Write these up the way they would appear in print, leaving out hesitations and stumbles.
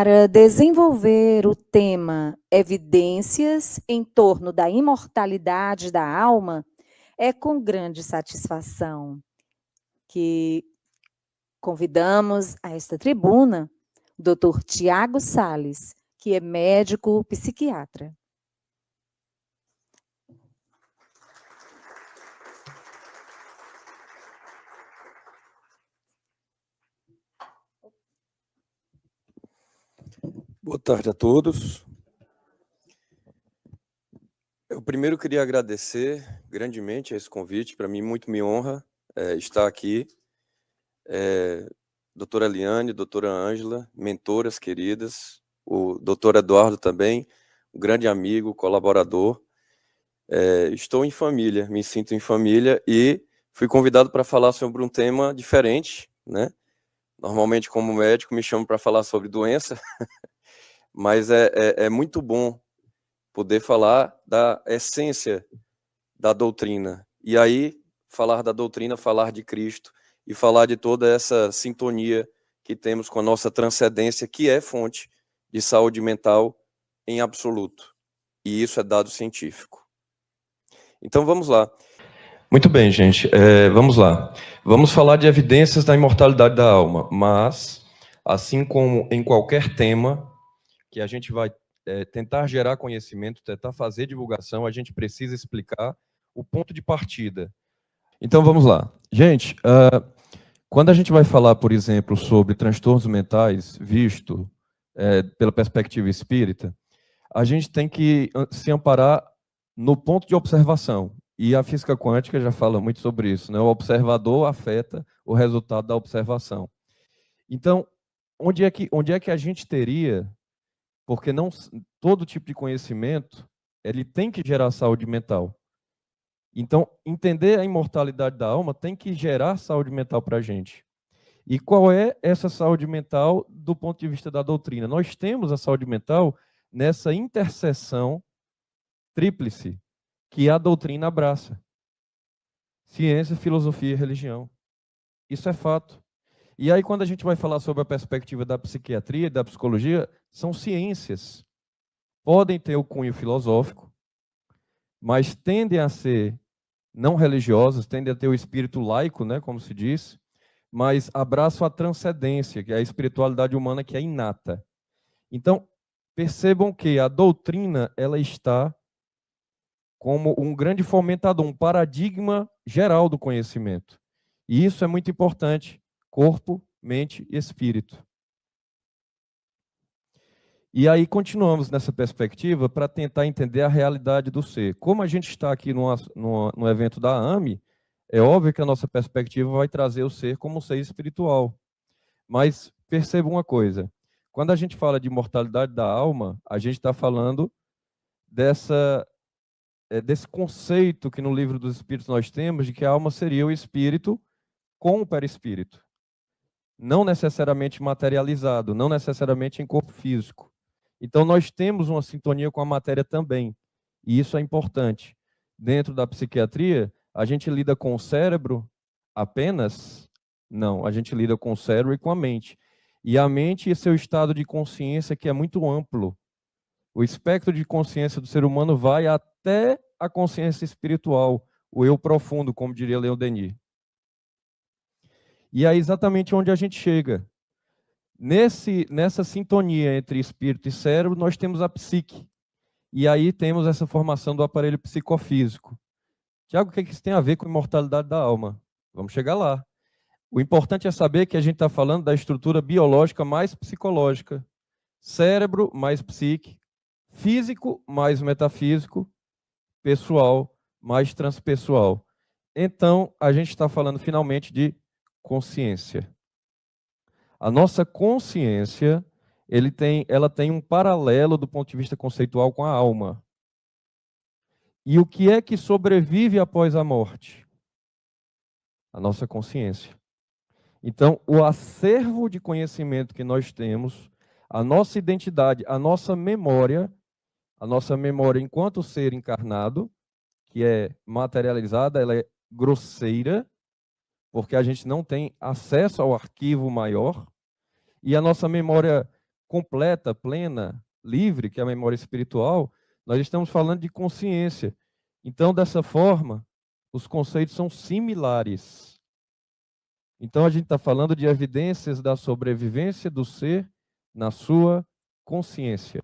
para desenvolver o tema Evidências em torno da imortalidade da alma, é com grande satisfação que convidamos a esta tribuna o Dr. Tiago Salles, que é médico psiquiatra. Boa tarde a todos. Eu primeiro queria agradecer grandemente a esse convite. Para mim, muito me honra estar aqui. Doutora Eliane, doutora Ângela, mentoras queridas, o doutor Eduardo também, um grande amigo, colaborador. Estou em família, me sinto em família e fui convidado para falar sobre um tema diferente, né? Normalmente, como médico, me chamam para falar sobre doença, mas é muito bom poder falar da essência da doutrina. E aí, falar da doutrina, falar de Cristo e falar de toda essa sintonia que temos com a nossa transcendência, que é fonte de saúde mental em absoluto. E isso é dado científico. Então, vamos lá. Muito bem, gente. Vamos lá. Vamos falar de evidências da imortalidade da alma, mas, assim como em qualquer tema que a gente vai tentar gerar conhecimento, tentar fazer divulgação, a gente precisa explicar o ponto de partida. Então, vamos lá. Gente, quando a gente vai falar, por exemplo, sobre transtornos mentais, visto pela perspectiva espírita, a gente tem que se amparar no ponto de observação. E a física quântica já fala muito sobre isso, né? O observador afeta o resultado da observação. Então, onde é que a gente teria, porque não todo tipo de conhecimento, ele tem que gerar saúde mental. Então, entender a imortalidade da alma tem que gerar saúde mental para a gente. E qual é essa saúde mental do ponto de vista da doutrina? Nós temos a saúde mental nessa interseção tríplice que a doutrina abraça. Ciência, filosofia e religião. Isso é fato. E aí, quando a gente vai falar sobre a perspectiva da psiquiatria e da psicologia, são ciências. Podem ter o cunho filosófico, mas tendem a ser não religiosas, tendem a ter o espírito laico, né, como se diz, mas abraçam a transcendência, que é a espiritualidade humana que é inata. Então, percebam que a doutrina ela está como um grande fomentador, um paradigma geral do conhecimento. E isso é muito importante, corpo, mente e espírito. E aí continuamos nessa perspectiva para tentar entender a realidade do ser. Como a gente está aqui no evento da AME, é óbvio que a nossa perspectiva vai trazer o ser como um ser espiritual. Mas perceba uma coisa, quando a gente fala de imortalidade da alma, a gente está falando desse conceito que no livro dos Espíritos nós temos, de que a alma seria o espírito com o perispírito. Não necessariamente materializado, não necessariamente em corpo físico. Então, nós temos uma sintonia com a matéria também, e isso é importante. Dentro da psiquiatria, a gente lida com o cérebro apenas? Não, a gente lida com o cérebro e com a mente. E a mente e seu estado de consciência, que é muito amplo. O espectro de consciência do ser humano vai até a consciência espiritual, o eu profundo, como diria Leon Denis. E é exatamente onde a gente chega. Nessa sintonia entre espírito e cérebro, nós temos a psique. E aí temos essa formação do aparelho psicofísico. Tiago, o que isso tem a ver com a imortalidade da alma? Vamos chegar lá. O importante é saber que a gente está falando da estrutura biológica mais psicológica. Cérebro mais psique, físico mais metafísico, pessoal mais transpessoal. Então, a gente está falando finalmente de consciência. A nossa consciência, ela tem um paralelo do ponto de vista conceitual com a alma. E o que é que sobrevive após a morte? A nossa consciência. Então, o acervo de conhecimento que nós temos, a nossa identidade, a nossa memória enquanto ser encarnado, que é materializada, ela é grosseira, porque a gente não tem acesso ao arquivo maior, e a nossa memória completa, plena, livre, que é a memória espiritual, nós estamos falando de consciência. Então, dessa forma, os conceitos são similares. Então, a gente está falando de evidências da sobrevivência do ser na sua consciência.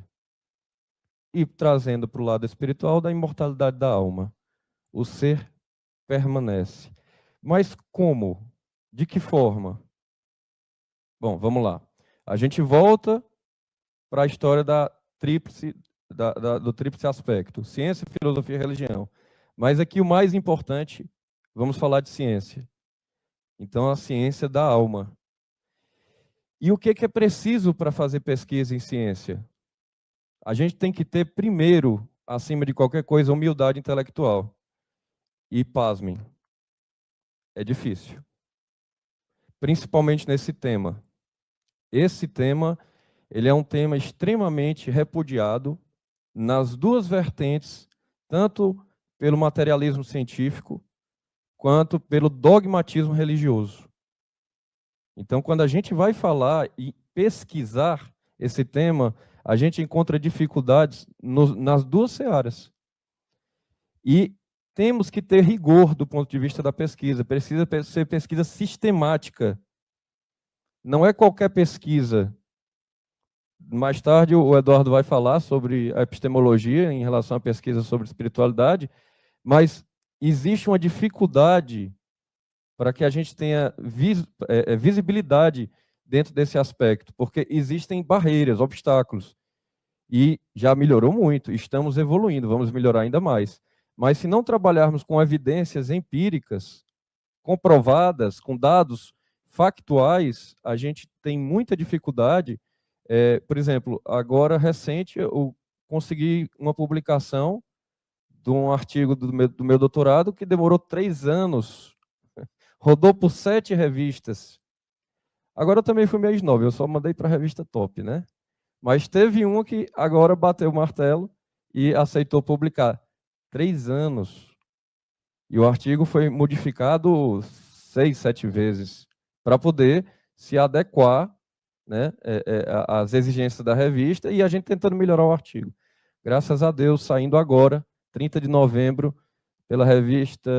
E trazendo para o lado espiritual da imortalidade da alma. O ser permanece. Mas como? De que forma? Bom, vamos lá. A gente volta para a história da tríplice, do tríplice aspecto: ciência, filosofia e religião. Mas aqui o mais importante, vamos falar de ciência. Então, a ciência da alma. E o que é preciso para fazer pesquisa em ciência? A gente tem que ter, primeiro, acima de qualquer coisa, humildade intelectual. E, pasmem, é difícil. Principalmente nesse tema. Esse tema, ele é um tema extremamente repudiado nas duas vertentes, tanto pelo materialismo científico, quanto pelo dogmatismo religioso. Então, quando a gente vai falar e pesquisar esse tema, a gente encontra dificuldades nas duas searas. E temos que ter rigor do ponto de vista da pesquisa. Precisa ser pesquisa sistemática. Não é qualquer pesquisa. Mais tarde o Eduardo vai falar sobre a epistemologia em relação à pesquisa sobre espiritualidade, mas existe uma dificuldade para que a gente tenha visibilidade dentro desse aspecto, porque existem barreiras, obstáculos, e já melhorou muito, estamos evoluindo, vamos melhorar ainda mais. Mas se não trabalharmos com evidências empíricas, comprovadas, com dados factuais, a gente tem muita dificuldade. Por exemplo, agora, recente, eu consegui uma publicação de um artigo do meu doutorado que demorou 3 anos, rodou por 7 revistas. Agora eu também fui meio snob, eu só mandei para a revista top, né? Mas teve uma que agora bateu o martelo e aceitou publicar. 3 anos. E o artigo foi modificado 6, 7 vezes para poder se adequar, né, às exigências da revista, e a gente tentando melhorar o artigo. Graças a Deus, saindo agora, 30 de novembro, pela revista,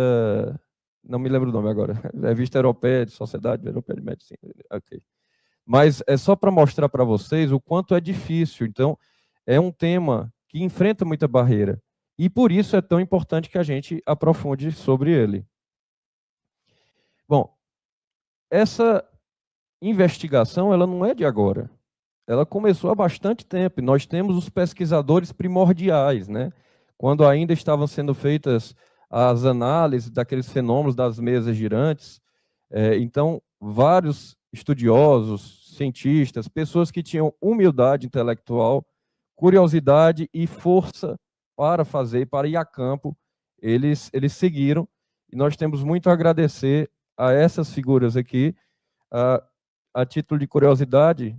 não me lembro o nome agora, Revista Europeia de Sociedade Europeia de Medicina. Okay. Mas é só para mostrar para vocês o quanto é difícil. Então, é um tema que enfrenta muita barreira. E por isso é tão importante que a gente aprofunde sobre ele. Bom, essa investigação, ela não é de agora. Ela começou há bastante tempo. E nós temos os pesquisadores primordiais, né? Quando ainda estavam sendo feitas as análises daqueles fenômenos das mesas girantes. Então, vários estudiosos, cientistas, pessoas que tinham humildade intelectual, curiosidade e força para fazer, para ir a campo, eles seguiram. E nós temos muito a agradecer a essas figuras aqui. A título de curiosidade,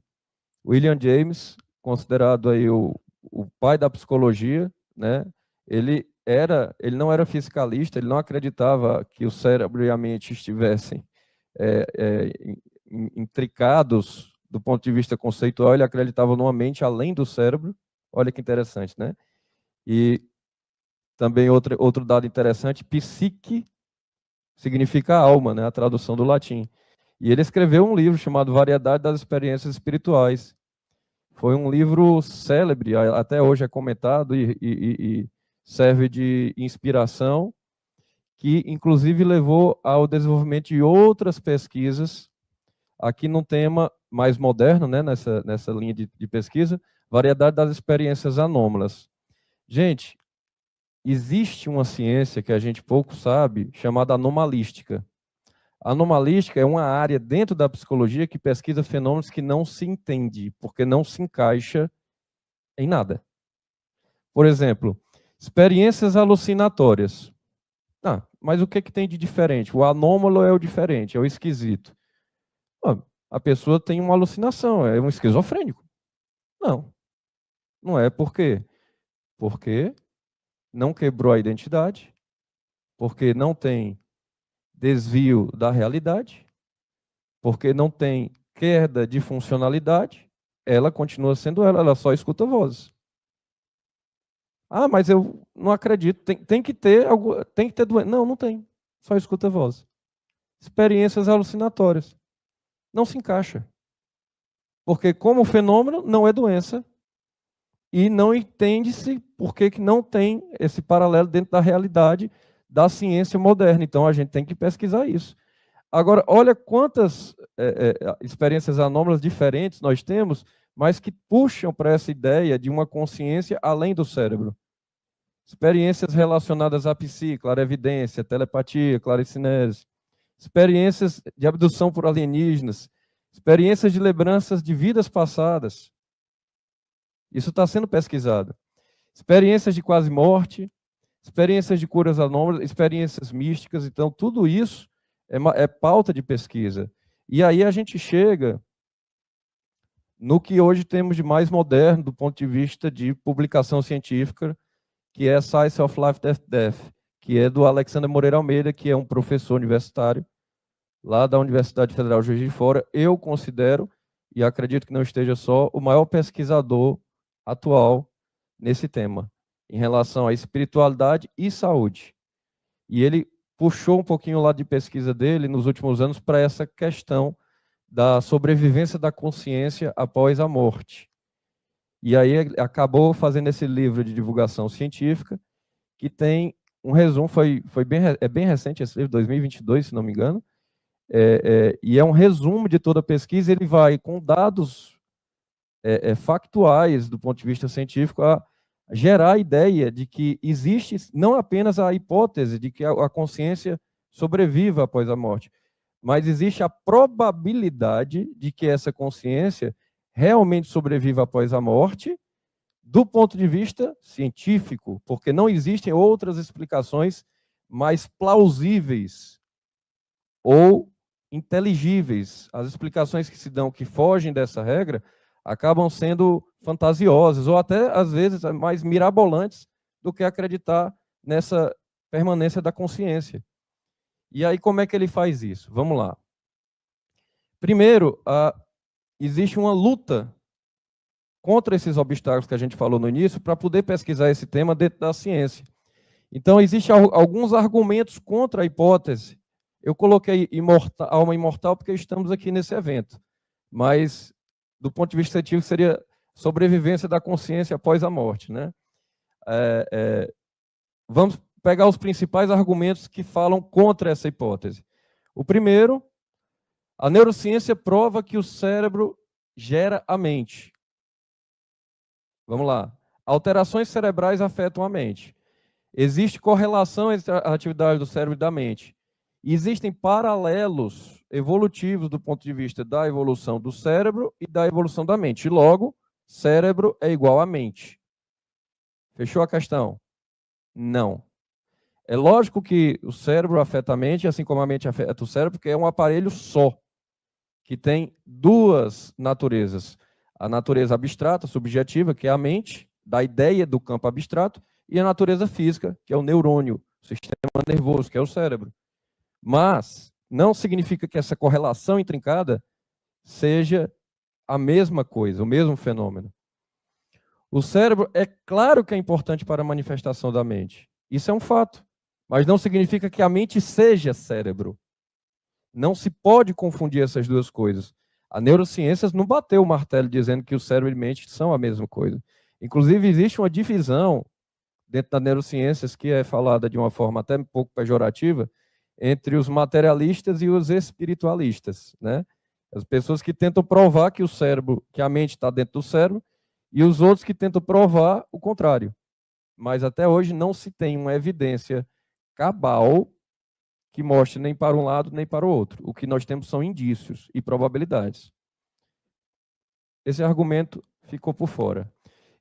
William James, considerado aí o pai da psicologia, né? Ele não era fiscalista, ele não acreditava que o cérebro e a mente estivessem intricados do ponto de vista conceitual, ele acreditava numa mente além do cérebro. Olha que interessante, né? E também outro dado interessante, psique significa alma, né? A tradução do latim. E ele escreveu um livro chamado Variedade das Experiências Espirituais. Foi um livro célebre, até hoje é comentado e serve de inspiração, que inclusive levou ao desenvolvimento de outras pesquisas, aqui num tema mais moderno, né, nessa linha de pesquisa, variedade das experiências anômalas. Gente, existe uma ciência que a gente pouco sabe, chamada anomalística. A anomalística é uma área dentro da psicologia que pesquisa fenômenos que não se entende, porque não se encaixa em nada. Por exemplo, experiências alucinatórias. Mas o que tem de diferente? O anômalo é o diferente, é o esquisito. A pessoa tem uma alucinação, é um esquizofrênico. Não é. Por quê? Porque não quebrou a identidade, porque não tem desvio da realidade, porque não tem queda de funcionalidade, ela continua sendo ela só escuta vozes. Ah, mas eu não acredito, tem que ter algo, tem que ter doença. Não, não tem, só escuta vozes. Experiências alucinatórias. Não se encaixa. Porque como fenômeno não é doença e não entende-se por que não tem esse paralelo dentro da realidade da ciência moderna. Então a gente tem que pesquisar isso. Agora, olha quantas experiências anômalas diferentes nós temos, mas que puxam para essa ideia de uma consciência além do cérebro. Experiências relacionadas à psi, clarevidência, telepatia, claricinese. Experiências de abdução por alienígenas. Experiências de lembranças de vidas passadas. Isso está sendo pesquisado. Experiências de quase morte, experiências de curas anômalas, experiências místicas. Então, tudo isso é pauta de pesquisa. E aí a gente chega no que hoje temos de mais moderno do ponto de vista de publicação científica, que é Science of Life, Death, que é do Alexandre Moreira Almeida, que é um professor universitário lá da Universidade Federal Juiz de Fora. Eu considero, e acredito que não esteja só, o maior pesquisador atual nesse tema, em relação à espiritualidade e saúde. E ele puxou um pouquinho o lado de pesquisa dele nos últimos anos para essa questão da sobrevivência da consciência após a morte. E aí ele acabou fazendo esse livro de divulgação científica, que tem um resumo, é bem recente esse livro, 2022, se não me engano, e é um resumo de toda a pesquisa. Ele vai com dados factuais do ponto de vista científico a gerar a ideia de que existe não apenas a hipótese de que a consciência sobreviva após a morte, mas existe a probabilidade de que essa consciência realmente sobreviva após a morte, do ponto de vista científico, porque não existem outras explicações mais plausíveis ou inteligíveis. As explicações que se dão que fogem dessa regra acabam sendo fantasiosas ou até, às vezes, mais mirabolantes do que acreditar nessa permanência da consciência. E aí, como é que ele faz isso? Vamos lá. Primeiro, existe uma luta contra esses obstáculos que a gente falou no início para poder pesquisar esse tema dentro da ciência. Então, existem alguns argumentos contra a hipótese. Eu coloquei alma imortal porque estamos aqui nesse evento, mas do ponto de vista científico seria sobrevivência da consciência após a morte, né? Vamos pegar os principais argumentos que falam contra essa hipótese. O primeiro, a neurociência prova que o cérebro gera a mente. Vamos lá. Alterações cerebrais afetam a mente. Existe correlação entre a atividade do cérebro e da mente. Existem paralelos evolutivos do ponto de vista da evolução do cérebro e da evolução da mente. Logo, cérebro é igual a mente. Fechou a questão? Não. É lógico que o cérebro afeta a mente, assim como a mente afeta o cérebro, porque é um aparelho só, que tem duas naturezas. A natureza abstrata, subjetiva, que é a mente, da ideia do campo abstrato, e a natureza física, que é o neurônio, o sistema nervoso, que é o cérebro. Mas não significa que essa correlação intrincada seja a mesma coisa, o mesmo fenômeno. O cérebro, é claro que é importante para a manifestação da mente. Isso é um fato. Mas não significa que a mente seja cérebro. Não se pode confundir essas duas coisas. A neurociência não bateu o martelo dizendo que o cérebro e a mente são a mesma coisa. Inclusive, existe uma divisão dentro das neurociências que é falada de uma forma até um pouco pejorativa entre os materialistas e os espiritualistas, né? As pessoas que tentam provar que o cérebro, que a mente está dentro do cérebro, e os outros que tentam provar o contrário. Mas até hoje não se tem uma evidência cabal que mostre nem para um lado nem para o outro. O que nós temos são indícios e probabilidades. Esse argumento ficou por fora.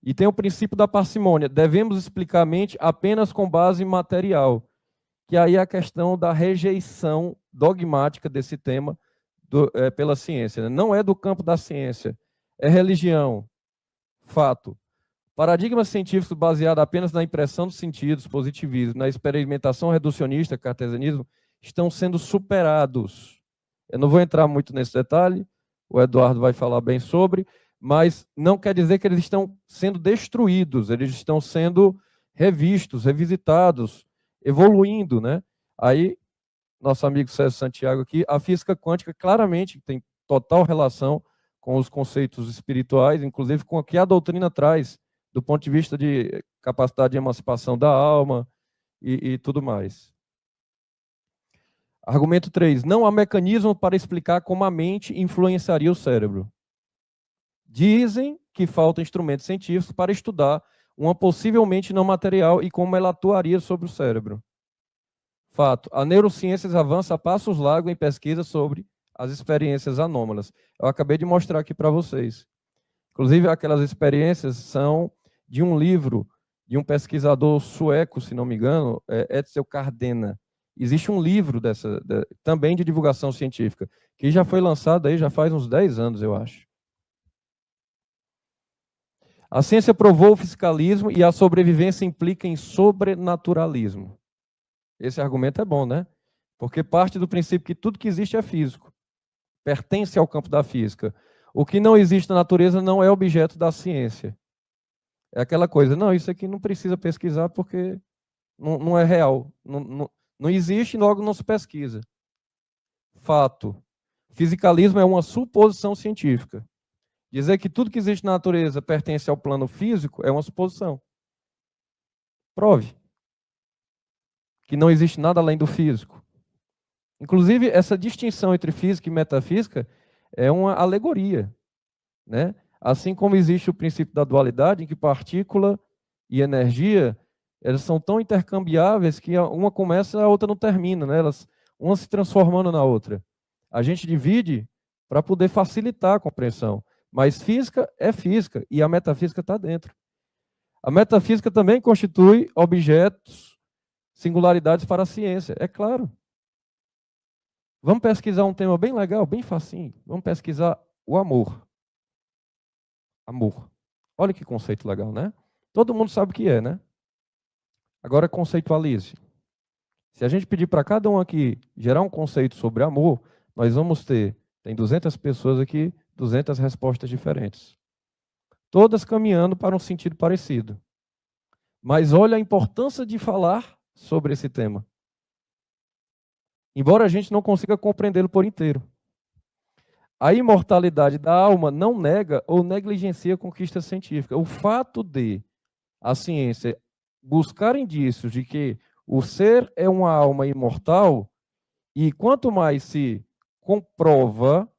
E tem o princípio da parcimônia. Devemos explicar a mente apenas com base material, que aí é a questão da rejeição dogmática desse tema pela ciência. Né? Não é do campo da ciência, é religião. Fato. Paradigmas científicos baseados apenas na impressão dos sentidos, positivismo, na experimentação reducionista, cartesianismo, estão sendo superados. Eu não vou entrar muito nesse detalhe, o Eduardo vai falar bem sobre, mas não quer dizer que eles estão sendo destruídos, eles estão sendo revistos, revisitados, evoluindo, né? Aí, nosso amigo César Santiago aqui, a física quântica claramente tem total relação com os conceitos espirituais, inclusive com o que a doutrina traz, do ponto de vista de capacidade de emancipação da alma e tudo mais. Argumento 3. Não há mecanismo para explicar como a mente influenciaria o cérebro. Dizem que faltam instrumentos científicos para estudar uma possível mente não material e como ela atuaria sobre o cérebro. Fato. A neurociência avança a passos largos em pesquisas sobre as experiências anômalas. Eu acabei de mostrar aqui para vocês. Inclusive, aquelas experiências são de um livro de um pesquisador sueco, se não me engano, Edsel Cardena. Existe um livro também de divulgação científica, que já foi lançado aí já faz uns 10 anos, eu acho. A ciência provou o fisicalismo e a sobrevivência implica em sobrenaturalismo. Esse argumento é bom, né? Porque parte do princípio que tudo que existe é físico, pertence ao campo da física. O que não existe na natureza não é objeto da ciência. É aquela coisa, não, isso aqui não precisa pesquisar porque não é real. Não existe, logo não se pesquisa. Fato. Fisicalismo é uma suposição científica. Dizer que tudo que existe na natureza pertence ao plano físico é uma suposição. Prove que não existe nada além do físico. Inclusive, essa distinção entre física e metafísica é uma alegoria, né? Assim como existe o princípio da dualidade, em que partícula e energia, elas são tão intercambiáveis que uma começa e a outra não termina, né? Uma se transformando na outra. A gente divide para poder facilitar a compreensão. Mas física é física e a metafísica está dentro. A metafísica também constitui objetos, singularidades para a ciência, é claro. Vamos pesquisar um tema bem legal, bem facinho. Vamos pesquisar o amor. Amor. Olha que conceito legal, né? Todo mundo sabe o que é, né? Agora conceitualize. Se a gente pedir para cada um aqui gerar um conceito sobre amor, nós vamos tem 200 pessoas aqui, 200 respostas diferentes. Todas caminhando para um sentido parecido. Mas olha a importância de falar sobre esse tema. Embora a gente não consiga compreendê-lo por inteiro. A imortalidade da alma não nega ou negligencia a conquista científica. O fato de a ciência buscar indícios de que o ser é uma alma imortal, e quanto mais se comprova,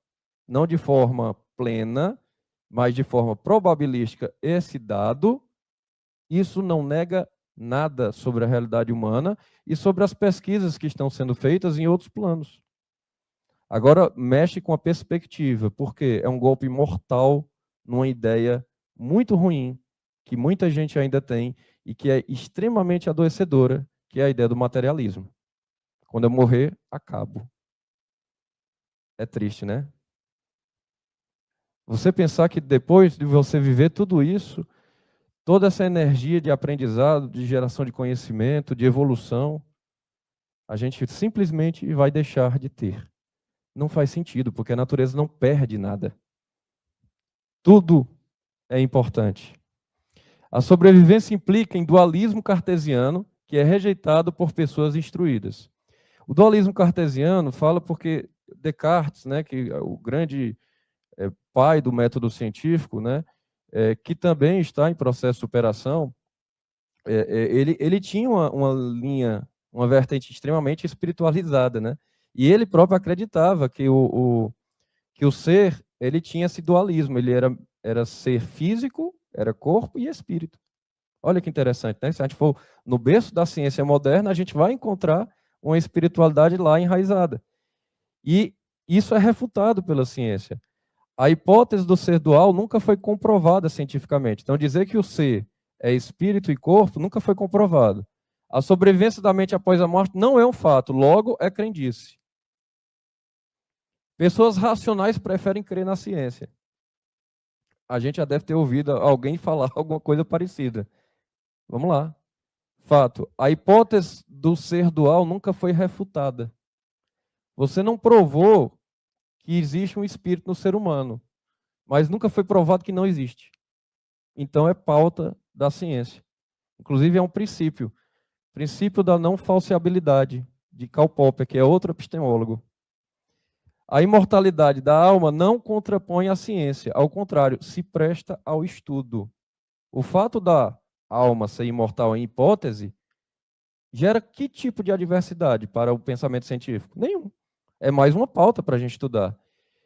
não de forma plena, mas de forma probabilística, esse dado, isso não nega nada sobre a realidade humana e sobre as pesquisas que estão sendo feitas em outros planos. Agora, mexe com a perspectiva, porque é um golpe mortal numa ideia muito ruim, que muita gente ainda tem e que é extremamente adoecedora, que é a ideia do materialismo. Quando eu morrer, acabo. É triste, né? Você pensar que depois de você viver tudo isso, toda essa energia de aprendizado, de geração de conhecimento, de evolução, a gente simplesmente vai deixar de ter. Não faz sentido, porque a natureza não perde nada. Tudo é importante. A sobrevivência implica em dualismo cartesiano, que é rejeitado por pessoas instruídas. O dualismo cartesiano fala porque Descartes, né, que é o grande pai do método científico, né, que também está em processo de superação, ele tinha uma linha, uma vertente extremamente espiritualizada, né? E ele próprio acreditava que o ser, ele tinha esse dualismo, ele era ser físico, era corpo e espírito. Olha que interessante, né? Se a gente for no berço da ciência moderna, a gente vai encontrar uma espiritualidade lá enraizada. E isso é refutado pela ciência. A hipótese do ser dual nunca foi comprovada cientificamente. Então, dizer que o ser é espírito e corpo nunca foi comprovado. A sobrevivência da mente após a morte não é um fato, logo é crendice. Pessoas racionais preferem crer na ciência. A gente já deve ter ouvido alguém falar alguma coisa parecida. Vamos lá. Fato. A hipótese do ser dual nunca foi refutada. Você não provou que existe um espírito no ser humano. mas nunca foi provado que não existe. Então, é pauta da ciência. Inclusive, é um princípio da não falseabilidade, de Karl Popper, que é outro epistemólogo. A imortalidade da alma não contrapõe a ciência, ao contrário, se presta ao estudo. O fato da alma ser imortal em hipótese gera que tipo de adversidade para o pensamento científico? Nenhum. É mais uma pauta para a gente estudar.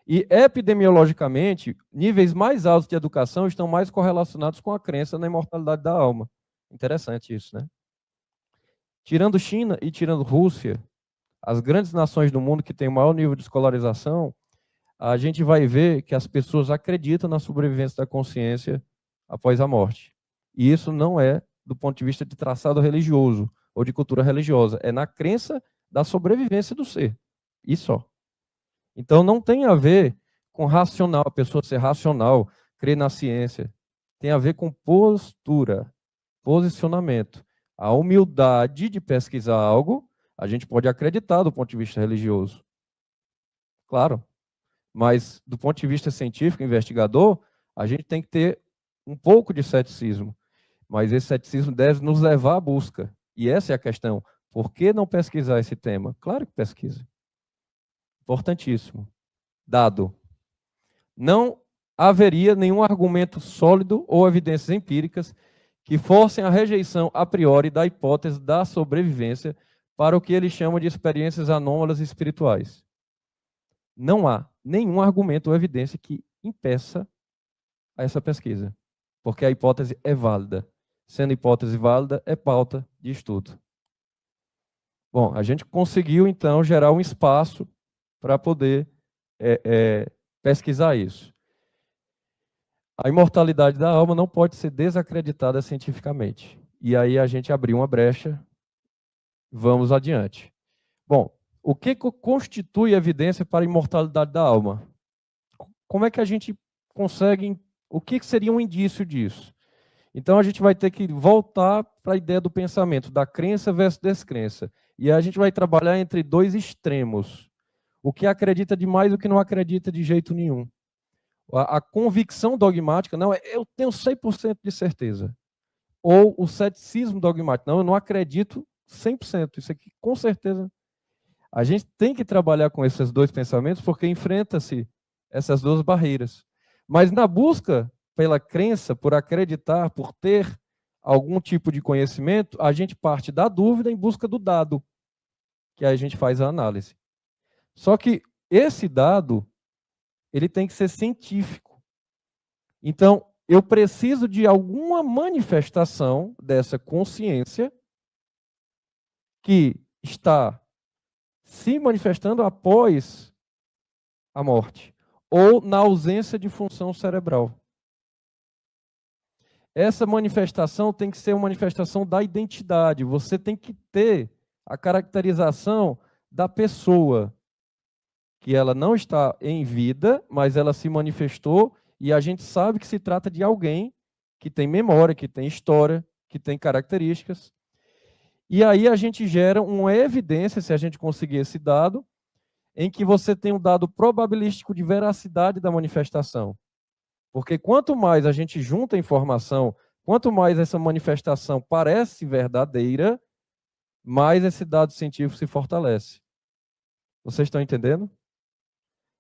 E, epidemiologicamente, níveis mais altos de educação estão mais correlacionados com a crença na imortalidade da alma. Interessante isso, né? Tirando China e tirando Rússia, as grandes nações do mundo que têm o maior nível de escolarização, a gente vai ver que as pessoas acreditam na sobrevivência da consciência após a morte. E isso não é do ponto de vista de traçado religioso ou de cultura religiosa, é na crença da sobrevivência do ser. E só. Então não tem a ver com racional, a pessoa ser racional, crer na ciência. Tem a ver com postura, posicionamento. A humildade de pesquisar algo, a gente pode acreditar do ponto de vista religioso. Claro. Mas do ponto de vista científico, investigador, a gente tem que ter um pouco de ceticismo. Mas esse ceticismo deve nos levar à busca. E essa é a questão. Por que não pesquisar esse tema? Claro que pesquisa. Importantíssimo. Dado. Não haveria nenhum argumento sólido ou evidências empíricas que forcem a rejeição a priori da hipótese da sobrevivência para o que eles chamam de experiências anômalas espirituais. Não há nenhum argumento ou evidência que impeça essa pesquisa, porque a hipótese é válida. Sendo hipótese válida, é pauta de estudo. Bom, a gente conseguiu, então, gerar um espaço para poder pesquisar isso. A imortalidade da alma não pode ser desacreditada cientificamente. E aí a gente abriu uma brecha. Vamos adiante. Bom, o que constitui evidência para a imortalidade da alma? Como é que a gente consegue... O que seria um indício disso? Então, a gente vai ter que voltar para a ideia do pensamento, da crença versus descrença. E a gente vai trabalhar entre dois extremos. O que acredita demais e o que não acredita de jeito nenhum. A convicção dogmática, não, eu tenho 100% de certeza. Ou o ceticismo dogmático, não, eu não acredito 100%. Isso aqui, com certeza. A gente tem que trabalhar com esses dois pensamentos porque enfrenta-se essas duas barreiras. Mas na busca pela crença, por acreditar, por ter algum tipo de conhecimento, a gente parte da dúvida em busca do dado, que aí a gente faz a análise. Só que esse dado, ele tem que ser científico. Então, eu preciso de alguma manifestação dessa consciência que está se manifestando após a morte, ou na ausência de função cerebral. Essa manifestação tem que ser uma manifestação da identidade. Você tem que ter a caracterização da pessoa, que ela não está em vida, mas ela se manifestou, e a gente sabe que se trata de alguém que tem memória, que tem história, que tem características. E aí a gente gera uma evidência, se a gente conseguir esse dado, em que você tem um dado probabilístico de veracidade da manifestação. Porque quanto mais a gente junta informação, quanto mais essa manifestação parece verdadeira, mais esse dado científico se fortalece. Vocês estão entendendo?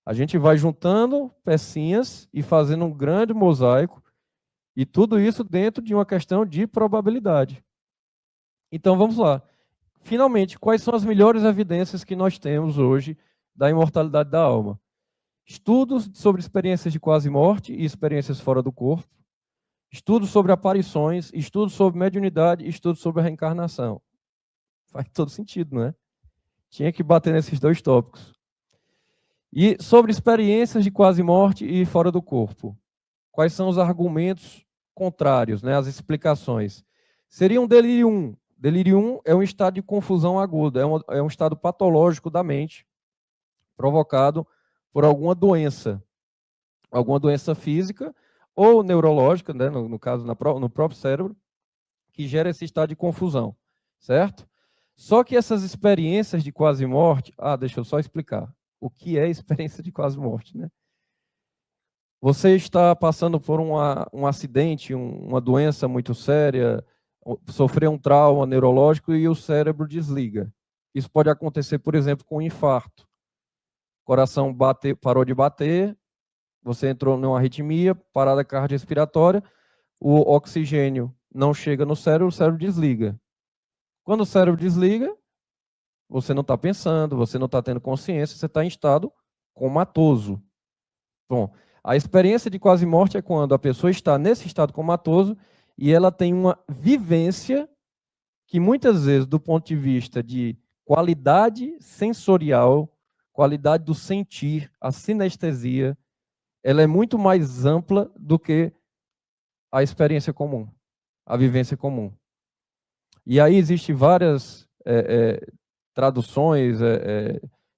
A gente vai juntando pecinhas e fazendo um grande mosaico, e tudo isso dentro de uma questão de probabilidade. Então vamos lá. Finalmente, quais são as melhores evidências que nós temos hoje da imortalidade da alma? Estudos sobre experiências de quase morte e experiências fora do corpo, estudos sobre aparições, estudos sobre mediunidade, estudos sobre a reencarnação. Faz todo sentido, não é? Tinha que bater nesses dois tópicos. E sobre experiências de quase morte e fora do corpo. Quais são os argumentos contrários, né, as explicações? Seria um delírio 1. Delírio 1 é um estado de confusão aguda, é um estado patológico da mente, provocado por alguma doença física ou neurológica, né, no caso no próprio cérebro, que gera esse estado de confusão, certo? Só que essas experiências de quase morte, deixa eu só explicar o que é experiência de quase morte, né? Você está passando por um acidente, uma doença muito séria, sofreu um trauma neurológico e o cérebro desliga. Isso pode acontecer, por exemplo, com um infarto. O coração parou de bater, você entrou numa arritmia, parada cardiorrespiratória, o oxigênio não chega no cérebro, o cérebro desliga. Quando o cérebro desliga, você não está pensando, você não está tendo consciência, você está em estado comatoso. Bom, a experiência de quase morte é quando a pessoa está nesse estado comatoso e ela tem uma vivência que muitas vezes, do ponto de vista de qualidade sensorial, qualidade do sentir, a sinestesia, ela é muito mais ampla do que a experiência comum, a vivência comum. E aí existem várias traduções,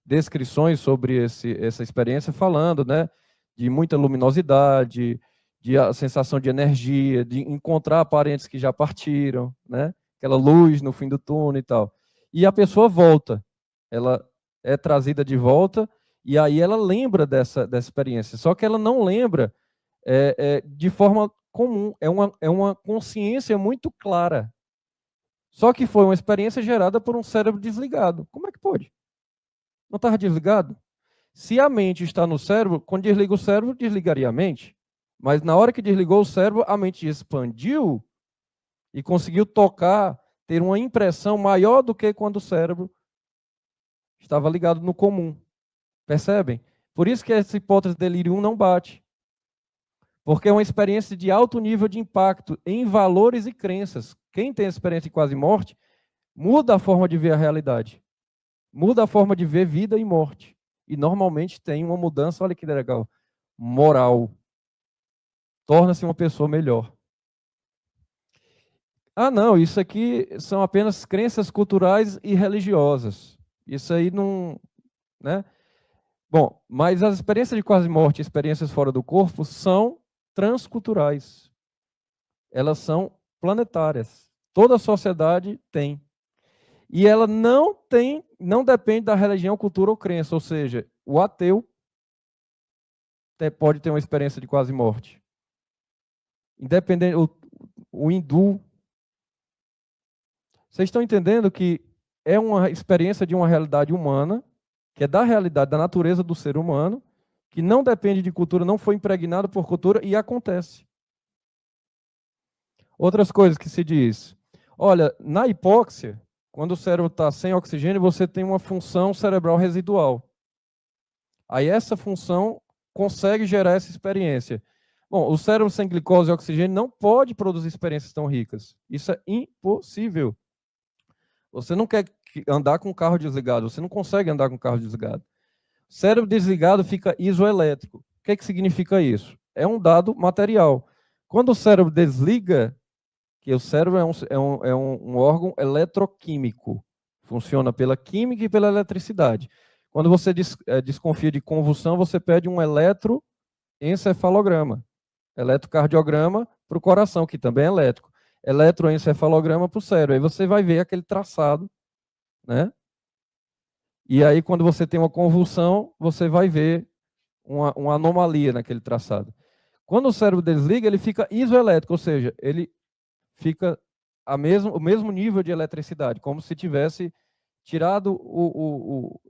descrições sobre essa experiência, falando, né, de muita luminosidade, de a sensação de energia, de encontrar parentes que já partiram, né, aquela luz no fim do túnel e tal. E a pessoa volta, ela é trazida de volta, e aí ela lembra dessa experiência, só que ela não lembra de forma comum, é uma consciência muito clara. Só que foi uma experiência gerada por um cérebro desligado. Como é que pode? Não estava desligado? Se a mente está no cérebro, quando desliga o cérebro, desligaria a mente. Mas na hora que desligou o cérebro, a mente expandiu e conseguiu tocar, ter uma impressão maior do que quando o cérebro estava ligado no comum. Percebem? Por isso que essa hipótese de delírio 1 não bate. Porque é uma experiência de alto nível de impacto em valores e crenças. Quem tem experiência de quase morte, muda a forma de ver a realidade. Muda a forma de ver vida e morte. E normalmente tem uma mudança, olha que legal, moral. Torna-se uma pessoa melhor. Ah, não, isso aqui são apenas crenças culturais e religiosas. Isso aí não, né? Bom, mas as experiências de quase morte, experiências fora do corpo, são transculturais. Elas são planetárias. Toda a sociedade tem. E ela não depende da religião, cultura ou crença. Ou seja, o ateu pode ter uma experiência de quase morte. Independente, o hindu. Vocês estão entendendo que é uma experiência de uma realidade humana, que é da realidade, da natureza do ser humano, que não depende de cultura, não foi impregnado por cultura e acontece. Outras coisas que se diz. Olha, na hipóxia, quando o cérebro está sem oxigênio, você tem uma função cerebral residual. Aí essa função consegue gerar essa experiência. Bom, o cérebro sem glicose e oxigênio não pode produzir experiências tão ricas. Isso é impossível. Você não quer andar com o carro desligado, você não consegue andar com o carro desligado. Cérebro desligado fica isoelétrico. O que significa isso? É um dado material. Quando o cérebro desliga, que o cérebro é um órgão eletroquímico, funciona pela química e pela eletricidade. Quando você desconfia de convulsão, você pede um eletroencefalograma, eletrocardiograma para o coração, que também é elétrico, eletroencefalograma para o cérebro. Aí você vai ver aquele traçado, né? E aí, quando você tem uma convulsão, você vai ver uma anomalia naquele traçado. Quando o cérebro desliga, ele fica isoelétrico, ou seja, ele fica o mesmo nível de eletricidade, como se tivesse tirado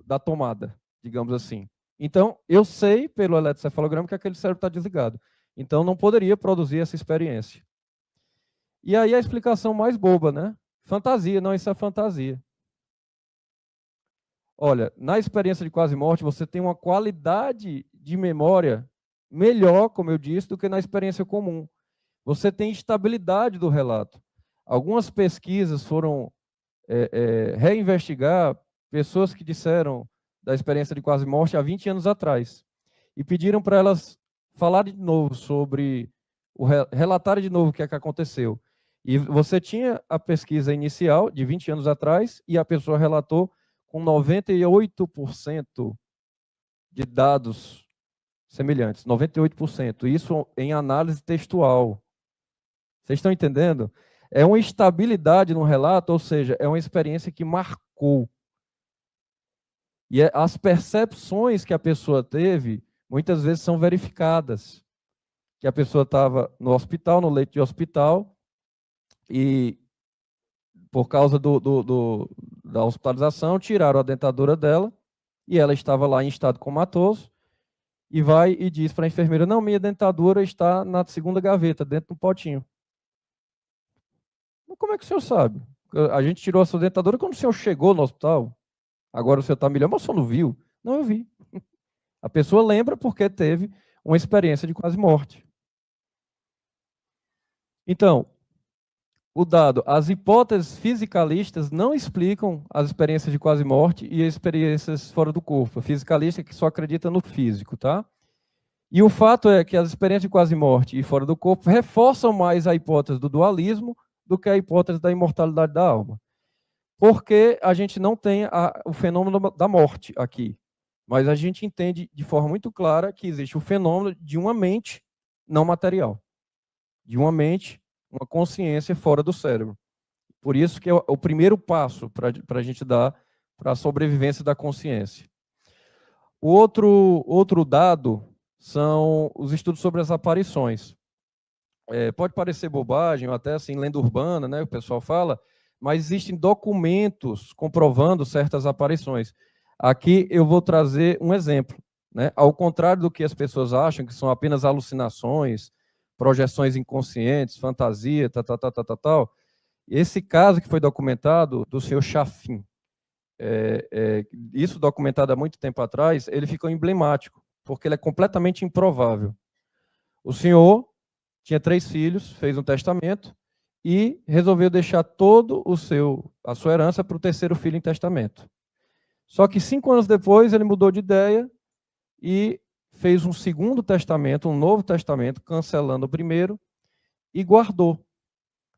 da tomada, digamos assim. Então, eu sei pelo eletroencefalograma que aquele cérebro está desligado. Então, não poderia produzir essa experiência. E aí a explicação mais boba, né? Fantasia, não, isso é fantasia. Olha, na experiência de quase morte, você tem uma qualidade de memória melhor, como eu disse, do que na experiência comum. Você tem estabilidade do relato. Algumas pesquisas foram reinvestigar pessoas que disseram da experiência de quase morte há 20 anos atrás e pediram para elas falar de novo sobre, relatar de novo o que é que aconteceu. E você tinha a pesquisa inicial de 20 anos atrás e a pessoa relatou com 98% de dados semelhantes, 98%. Isso em análise textual. Vocês estão entendendo? É uma estabilidade no relato, ou seja, é uma experiência que marcou. E as percepções que a pessoa teve, muitas vezes são verificadas. que a pessoa estava no hospital, no leito de hospital, e por causa da hospitalização, tiraram a dentadura dela, e ela estava lá em estado comatoso, e vai e diz para a enfermeira, não, minha dentadura está na segunda gaveta, dentro do potinho. Mas como é que o senhor sabe? A gente tirou a sua dentadura quando o senhor chegou no hospital. Agora o senhor está melhor, mas o senhor não viu? Não, eu vi. A pessoa lembra porque teve uma experiência de quase morte. Então, o dado, as hipóteses fisicalistas não explicam as experiências de quase morte e as experiências fora do corpo. A fisicalista é que só acredita no físico, tá? E o fato é que as experiências de quase morte e fora do corpo reforçam mais a hipótese do dualismo do que a hipótese da imortalidade da alma. Porque a gente não tem o fenômeno da morte aqui, mas a gente entende de forma muito clara que existe o fenômeno de uma mente não material, de uma mente, uma consciência fora do cérebro. Por isso que é o primeiro passo para a gente dar para a sobrevivência da consciência. O outro dado são os estudos sobre as aparições. Pode parecer bobagem, ou até assim, lenda urbana, né, o pessoal fala, mas existem documentos comprovando certas aparições. Aqui eu vou trazer um exemplo, né? Ao contrário do que as pessoas acham, que são apenas alucinações, projeções inconscientes, fantasia, tal. Esse caso que foi documentado do senhor Chafin, isso documentado há muito tempo atrás, ele ficou emblemático, porque ele é completamente improvável. O senhor tinha 3 filhos, fez um testamento e resolveu deixar todo a sua herança para o 3º filho em testamento. Só que 5 anos depois ele mudou de ideia e fez um 2º testamento, um novo testamento, cancelando o primeiro e guardou.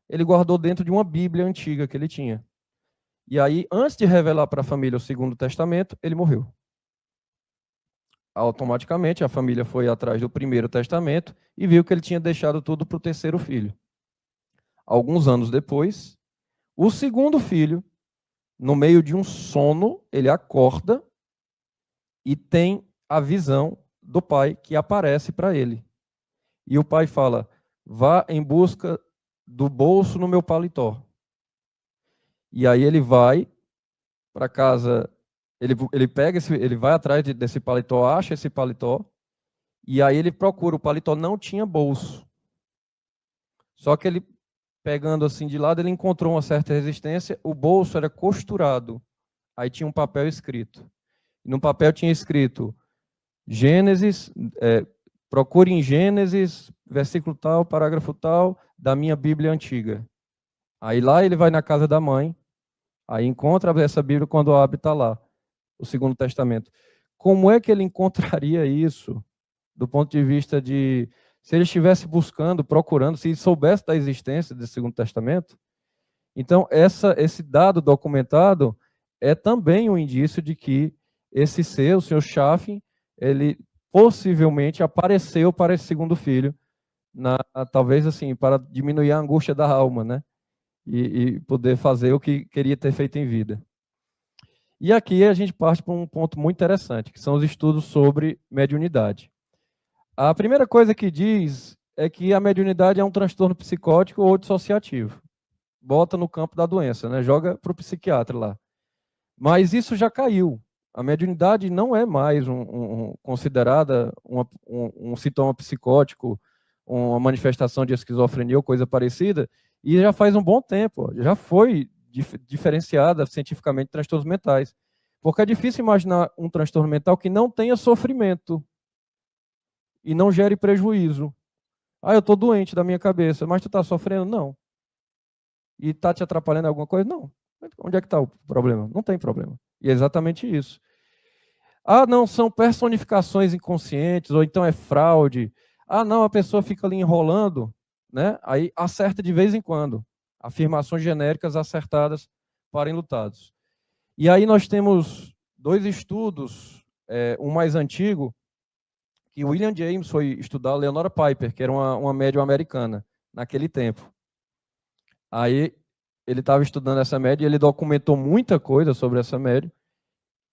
Ele guardou dentro de uma Bíblia antiga que ele tinha. E aí, antes de revelar para a família o 2º testamento, ele morreu. Automaticamente, a família foi atrás do 1º testamento e viu que ele tinha deixado tudo para o 3º filho. Alguns anos depois, o 2º filho, no meio de um sono, ele acorda e tem a visão do pai que aparece para ele. E o pai fala, vá em busca do bolso no meu paletó. E aí ele vai para casa, ele pega ele vai atrás desse paletó, acha esse paletó, e aí ele procura, o paletó não tinha bolso. Só que ele, pegando assim de lado, ele encontrou uma certa resistência, o bolso era costurado, aí tinha um papel escrito. E no papel tinha escrito, Gênesis, procure em Gênesis, versículo tal, parágrafo tal, da minha Bíblia antiga. Aí lá ele vai na casa da mãe, aí encontra essa Bíblia, quando abre está lá, o 2º Testamento. Como é que ele encontraria isso, do ponto de vista de, se ele estivesse buscando, procurando, se ele soubesse da existência desse 2º Testamento? Então, esse dado documentado é também um indício de que esse ser, o senhor Chafin, ele possivelmente apareceu para esse 2º filho, talvez assim, para diminuir a angústia da alma, né? E poder fazer o que queria ter feito em vida. E aqui a gente parte para um ponto muito interessante, que são os estudos sobre mediunidade. A primeira coisa que diz é que a mediunidade é um transtorno psicótico ou dissociativo. Bota no campo da doença, né? Joga para o psiquiatra lá. Mas isso já caiu. A mediunidade não é mais considerada um sintoma psicótico, uma manifestação de esquizofrenia ou coisa parecida, e já faz um bom tempo, já foi diferenciada cientificamente de transtornos mentais. Porque é difícil imaginar um transtorno mental que não tenha sofrimento e não gere prejuízo. Eu estou doente da minha cabeça, mas tu está sofrendo? Não. E está te atrapalhando em alguma coisa? Não. Onde é que está o problema? Não tem problema. E é exatamente isso. Não, são personificações inconscientes, ou então é fraude. Não, a pessoa fica ali enrolando, né? Aí acerta de vez em quando. Afirmações genéricas acertadas para enlutados. E aí nós temos 2 estudos, um mais antigo, que William James foi estudar Leonora Piper, que era uma médium americana, naquele tempo. Aí ele estava estudando essa médium, ele documentou muita coisa sobre essa médium,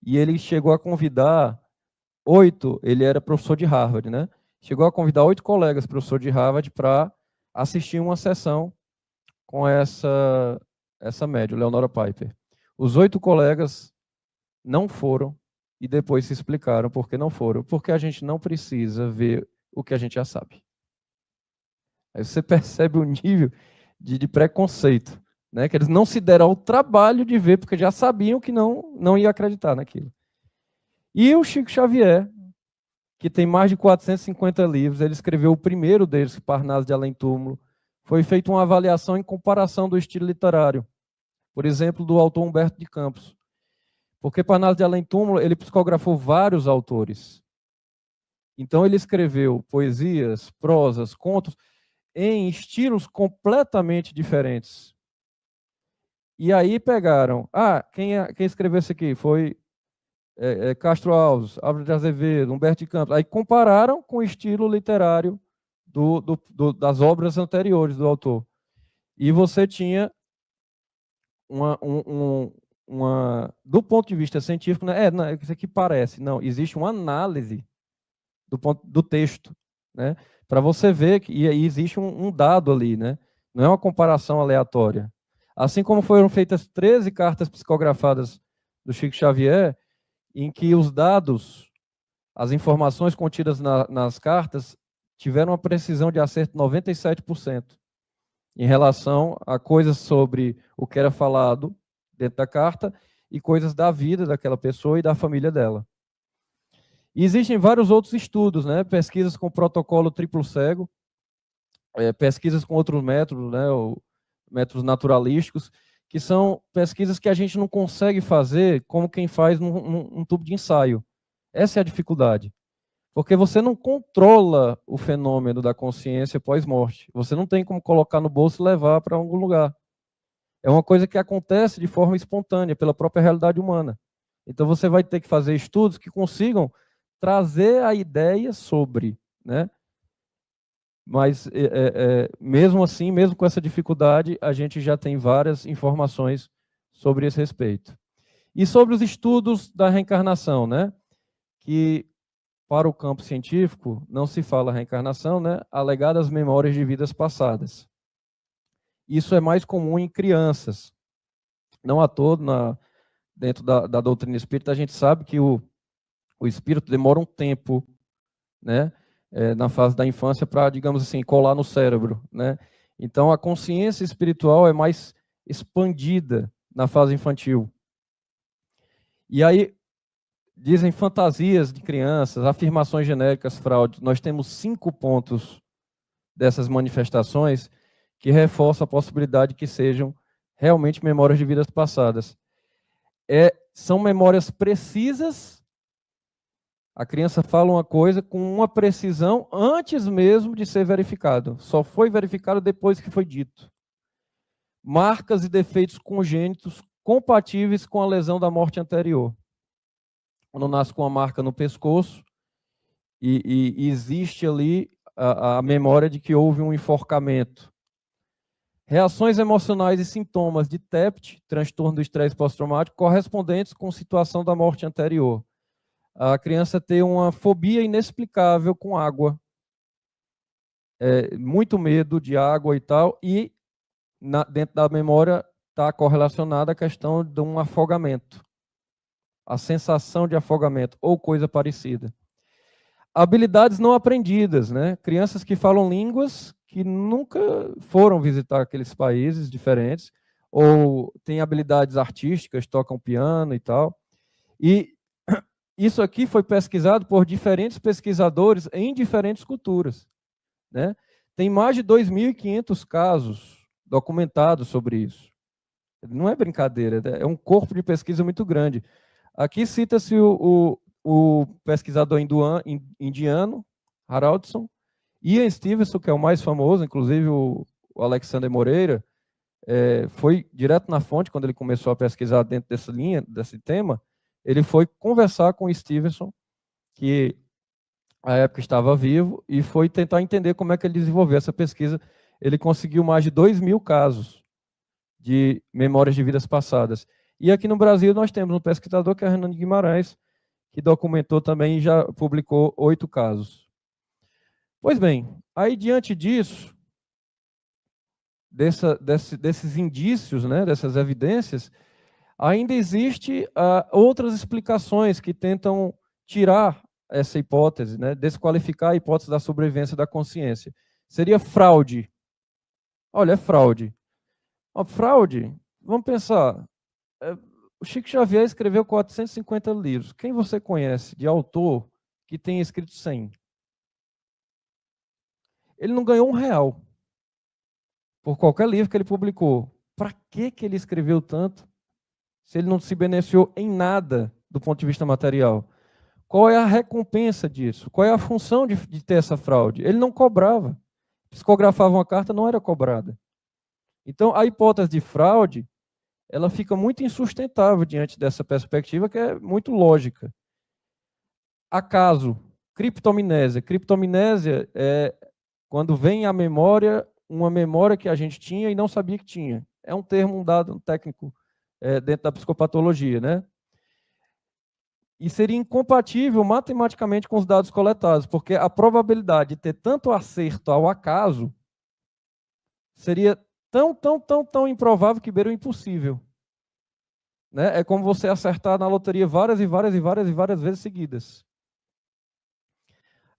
e ele chegou a convidar 8, ele era professor de Harvard, né? chegou a convidar 8 colegas, professor de Harvard, para assistir uma sessão com essa médium, Leonora Piper. Os 8 colegas não foram e depois se explicaram por que não foram. Porque a gente não precisa ver o que a gente já sabe. Aí você percebe o nível de preconceito, né? Que eles não se deram ao trabalho de ver, porque já sabiam que não ia acreditar naquilo. E o Chico Xavier, que tem mais de 450 livros, ele escreveu o primeiro deles, Parnaso de Além-Túmulo. Foi feita uma avaliação em comparação do estilo literário, por exemplo, do autor Humberto de Campos. Porque Parnaso de Além-Túmulo, ele psicografou vários autores. Então ele escreveu poesias, prosas, contos, em estilos completamente diferentes. E aí pegaram, quem escreveu isso aqui? Foi Castro Alves, Álvaro de Azevedo, Humberto de Campos. Aí compararam com o estilo literário das obras anteriores do autor. E você tinha do ponto de vista científico, né? Não, isso aqui parece. Não, existe uma análise do texto, né? Para você ver que e aí existe um dado ali, né? Não é uma comparação aleatória. Assim como foram feitas 13 cartas psicografadas do Chico Xavier, em que os dados, as informações contidas nas cartas, tiveram uma precisão de acerto 97%, em relação a coisas sobre o que era falado dentro da carta e coisas da vida daquela pessoa e da família dela. E existem vários outros estudos, né? Pesquisas com protocolo triplo cego, pesquisas com outros métodos, né? Métodos naturalísticos, que são pesquisas que a gente não consegue fazer como quem faz num tubo de ensaio. Essa é a dificuldade. Porque você não controla o fenômeno da consciência pós-morte. Você não tem como colocar no bolso e levar para algum lugar. É uma coisa que acontece de forma espontânea, pela própria realidade humana. Então você vai ter que fazer estudos que consigam trazer a ideia sobre, né? Mas, mesmo assim, mesmo com essa dificuldade, a gente já tem várias informações sobre esse respeito. E sobre os estudos da reencarnação, né? Que, para o campo científico, não se fala reencarnação, né? Alegadas memórias de vidas passadas. Isso é mais comum em crianças. Não à toa, dentro da doutrina espírita, a gente sabe que o espírito demora um tempo, né? Na fase da infância para, digamos assim, colar no cérebro, né? Então, a consciência espiritual é mais expandida na fase infantil. E aí, dizem fantasias de crianças, afirmações genéricas, fraude. Nós temos 5 pontos dessas manifestações que reforçam a possibilidade de que sejam realmente memórias de vidas passadas. São memórias precisas. A criança fala uma coisa com uma precisão antes mesmo de ser verificado. Só foi verificado depois que foi dito. Marcas e defeitos congênitos compatíveis com a lesão da morte anterior. Quando nasce com uma marca no pescoço e existe ali a memória de que houve um enforcamento. Reações emocionais e sintomas de TEPT, transtorno do estresse pós-traumático, correspondentes com situação da morte anterior. A criança tem uma fobia inexplicável com água, muito medo de água e tal, e dentro da memória está correlacionada a questão de um afogamento, a sensação de afogamento ou coisa parecida. Habilidades não aprendidas, né? Crianças que falam línguas que nunca foram visitar aqueles países diferentes, ou têm habilidades artísticas, tocam piano e tal, e isso aqui foi pesquisado por diferentes pesquisadores em diferentes culturas, né? Tem mais de 2.500 casos documentados sobre isso. Não é brincadeira, é um corpo de pesquisa muito grande. Aqui cita-se o pesquisador indiano, Haraldson, Ian Stevenson, que é o mais famoso, inclusive o Alexander Moreira, foi direto na fonte quando ele começou a pesquisar dentro dessa linha, desse tema. Ele foi conversar com o Stevenson, que à época estava vivo, e foi tentar entender como é que ele desenvolveu essa pesquisa. Ele conseguiu mais de 2.000 casos de memórias de vidas passadas. E aqui no Brasil nós temos um pesquisador, que é Hernando Guimarães, que documentou também e já publicou 8 casos. Pois bem, aí diante disso, desses indícios, né, dessas evidências, ainda existe outras explicações que tentam tirar essa hipótese, né, desqualificar a hipótese da sobrevivência da consciência. Seria fraude. Olha, é fraude. Uma fraude, vamos pensar, o Chico Xavier escreveu 450 livros. Quem você conhece de autor que tenha escrito 100? Ele não ganhou R$1 por qualquer livro que ele publicou. Para que ele escreveu tanto se ele não se beneficiou em nada do ponto de vista material? Qual é a recompensa disso? Qual é a função de ter essa fraude? Ele não cobrava. Psicografava uma carta, não era cobrada. Então, a hipótese de fraude, ela fica muito insustentável diante dessa perspectiva, que é muito lógica. Acaso, criptomnésia. Criptomnésia é quando vem à memória uma memória que a gente tinha e não sabia que tinha. É um termo, um dado técnico dentro da psicopatologia, né? E seria incompatível matematicamente com os dados coletados, porque a probabilidade de ter tanto acerto ao acaso seria tão improvável que beira o impossível. Né? É como você acertar na loteria várias vezes seguidas.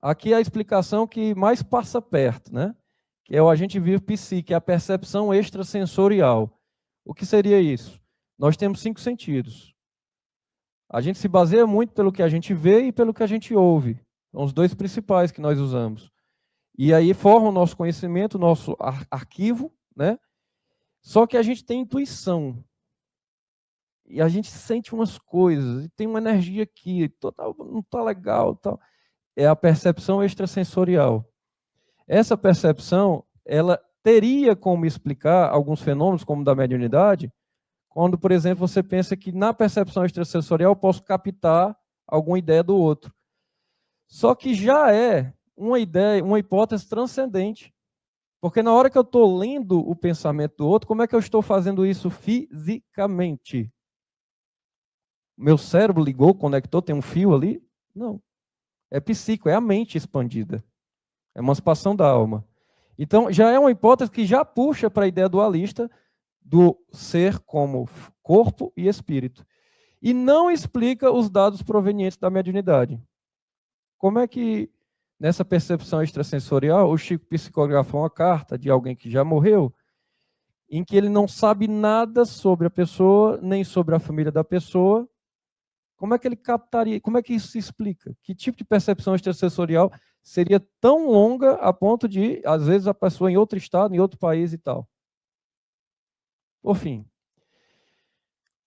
Aqui é a explicação que mais passa perto, né? Que é o agente vivo psíquico, é a percepção extrasensorial. O que seria isso? Nós temos 5 sentidos. A gente se baseia muito pelo que a gente vê e pelo que a gente ouve. São os 2 principais que nós usamos. E aí formam o nosso conhecimento, o nosso arquivo, né? Só que a gente tem intuição. E a gente sente umas coisas, e tem uma energia aqui, não está legal, tal. É a percepção extrasensorial. Essa percepção, ela teria como explicar alguns fenômenos, como da mediunidade, quando, por exemplo, você pensa que na percepção extrasensorial eu posso captar alguma ideia do outro. Só que já é uma ideia, uma hipótese transcendente. Porque na hora que eu estou lendo o pensamento do outro, como é que eu estou fazendo isso fisicamente? Meu cérebro ligou, conectou, tem um fio ali? Não. É psíquico, é a mente expandida. É emancipação da alma. Então, já é uma hipótese que já puxa para a ideia dualista do ser como corpo e espírito. E não explica os dados provenientes da mediunidade. Como é que, nessa percepção extrasensorial, o Chico psicografou uma carta de alguém que já morreu, em que ele não sabe nada sobre a pessoa, nem sobre a família da pessoa. Como é que ele captaria? Como é que isso se explica? Que tipo de percepção extrasensorial seria tão longa a ponto de, às vezes, a pessoa em outro estado, em outro país e tal? Por fim,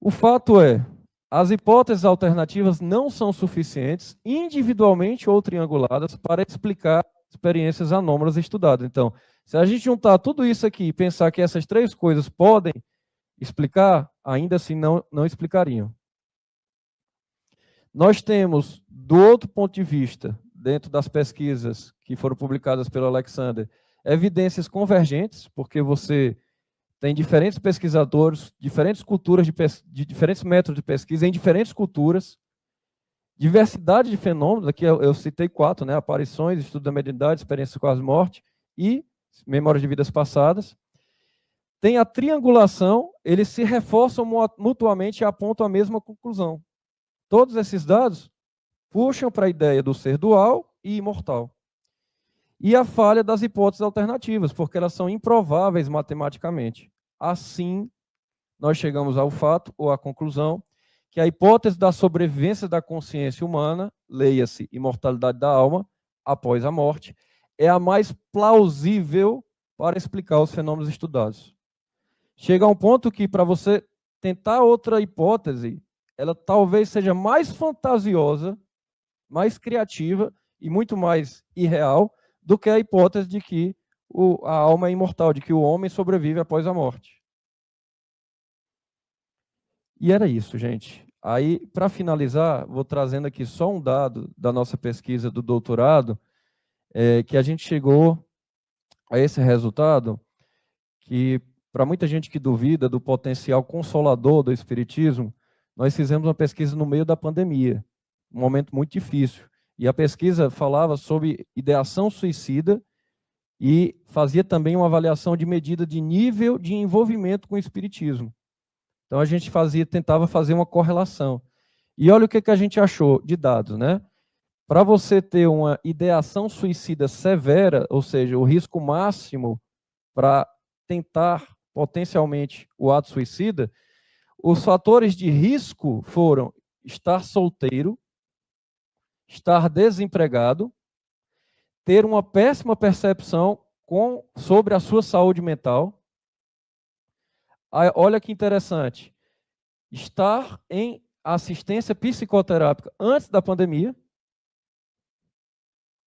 o fato é, as hipóteses alternativas não são suficientes, individualmente ou trianguladas, para explicar experiências anômalas estudadas. Então, se a gente juntar tudo isso aqui e pensar que essas 3 coisas podem explicar, ainda assim não explicariam. Nós temos, do outro ponto de vista, dentro das pesquisas que foram publicadas pelo Alexander, evidências convergentes, porque você tem diferentes pesquisadores, diferentes culturas, de diferentes métodos de pesquisa, em diferentes culturas, diversidade de fenômenos, aqui eu citei 4, né? Aparições, estudo da mediunidade, experiência com as mortes e memórias de vidas passadas. Tem a triangulação, eles se reforçam mutuamente e apontam a mesma conclusão. Todos esses dados puxam para a ideia do ser dual e imortal. E a falha das hipóteses alternativas, porque elas são improváveis matematicamente. Assim, nós chegamos ao fato, ou à conclusão, que a hipótese da sobrevivência da consciência humana, leia-se imortalidade da alma, após a morte, é a mais plausível para explicar os fenômenos estudados. Chega a um ponto que, para você tentar outra hipótese, ela talvez seja mais fantasiosa, mais criativa e muito mais irreal do que a hipótese de que a alma é imortal, de que o homem sobrevive após a morte. E era isso, gente. Aí, para finalizar, vou trazendo aqui só um dado da nossa pesquisa do doutorado, que a gente chegou a esse resultado, que para muita gente que duvida do potencial consolador do espiritismo, nós fizemos uma pesquisa no meio da pandemia, um momento muito difícil. E a pesquisa falava sobre ideação suicida e fazia também uma avaliação de medida de nível de envolvimento com o espiritismo. Então a gente tentava fazer uma correlação. E olha o que a gente achou de dados, né? Para você ter uma ideação suicida severa, ou seja, o risco máximo para tentar potencialmente o ato suicida, os fatores de risco foram estar solteiro, estar desempregado, ter uma péssima percepção sobre a sua saúde mental. Olha que interessante, estar em assistência psicoterápica antes da pandemia.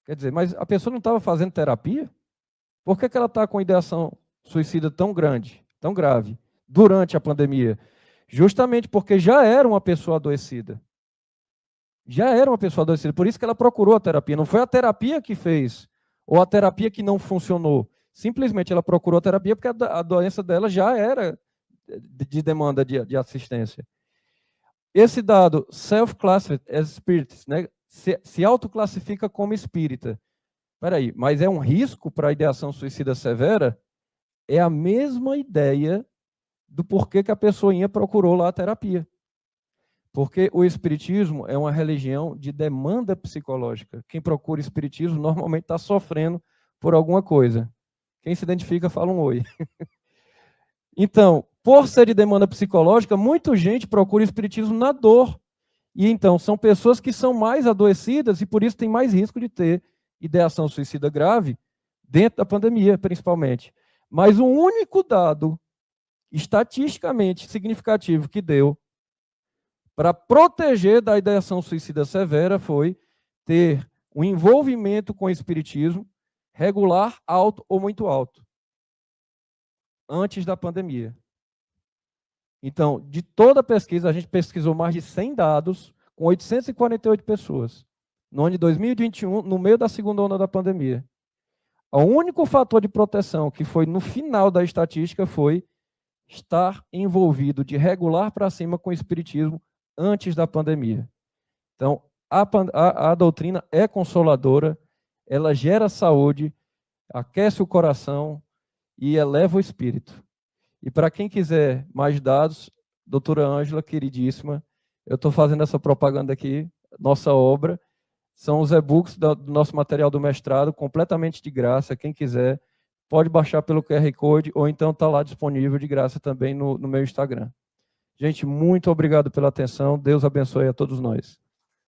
Quer dizer, mas a pessoa não estava fazendo terapia? Por que ela está com ideação suicida tão grande, tão grave, durante a pandemia? Justamente porque já era uma pessoa adoecida. Já era uma pessoa adoecida, por isso que ela procurou a terapia. Não foi a terapia que fez, ou a terapia que não funcionou. Simplesmente ela procurou a terapia porque a doença dela já era de demanda de assistência. Esse dado, self-classified as spirits, né, se autoclassifica como espírita. Espera aí, mas é um risco para a ideação suicida severa? É a mesma ideia do porquê que a pessoinha procurou lá a terapia. Porque o espiritismo é uma religião de demanda psicológica. Quem procura espiritismo normalmente está sofrendo por alguma coisa. Quem se identifica, fala um oi. Então, por ser de demanda psicológica, muita gente procura espiritismo na dor. E então, são pessoas que são mais adoecidas e por isso tem mais risco de ter ideação suicida grave dentro da pandemia, principalmente. Mas o único dado estatisticamente significativo que deu para proteger da ideação suicida severa foi ter um envolvimento com o espiritismo regular, alto ou muito alto, antes da pandemia. Então, de toda a pesquisa, a gente pesquisou mais de 100 dados com 848 pessoas, no ano de 2021, no meio da segunda onda da pandemia. O único fator de proteção que foi no final da estatística foi estar envolvido de regular para cima com o espiritismo antes da pandemia. Então, a doutrina é consoladora, ela gera saúde, aquece o coração e eleva o espírito. E para quem quiser mais dados, doutora Ângela, queridíssima, eu estou fazendo essa propaganda aqui, nossa obra, são os e-books do nosso material do mestrado, completamente de graça, quem quiser, pode baixar pelo QR Code, ou então está lá disponível de graça também no meu Instagram. Gente, muito obrigado pela atenção, Deus abençoe a todos nós.